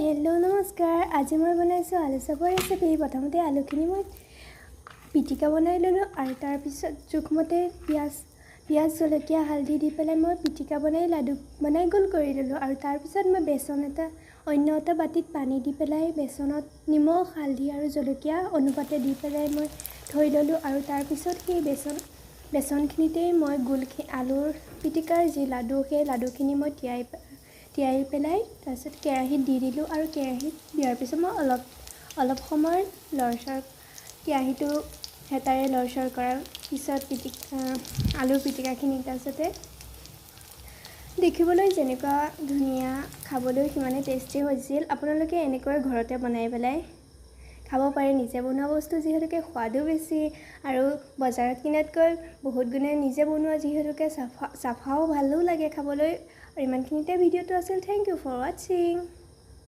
Hello नमस्कार। आज मैं बनाइছোঁ आलू चपर रेसिपि। प्रथमते आलूखिनि मैं पिटिका बनाई ललो और तार पिছত जूखमते पियाज जलकिया हालधि दी पेलाई मैं पिटिका बनाई लाडू बनाई गोल करि ललो और तार पिছত मैं बेसन अन्य एटा बाटित पानी दी पेलाई बेसनत निमख हालधि और जलकिया अनुपाते दी पेलाई मैं थई ललो और तार पिছত সেই बेसनखिनिते मैं गोल आलूर पिटिकार जी लाडू সেই लाडूखिनि मैं তিয়াই পেলাই তাৰপিছত কেৰাহীত দি দিলোঁ আৰু কেৰাহীত দিয়াৰ পিছত মই অলপ সময় লৰচৰ কেৰাহীটো হেতাৰে লৰচৰ কৰাৰ পিছত আলুৰ পিটিকাখিনি তাৰপিছতে দেখিবলৈ যেনেকুৱা ধুনীয়া খাবলৈ সিমানে টেষ্টি হৈছিল। আপোনালোকে এনেকৈ ঘৰতে বনাই পেলাই খাব পাৰে। নিজে বনোৱা বস্তু যিহেতুকে সোৱাদো বেছি আৰু বজাৰত কিনাতকৈ বহুত গুণে নিজে বনোৱা যিহেতুকে চাফাও ভালো লাগে খাবলৈ। আৰু ইমানখিনিতে ভিডিঅ'টো আছিল। থ্যাংক ইউ ফৰ ৱাচিং।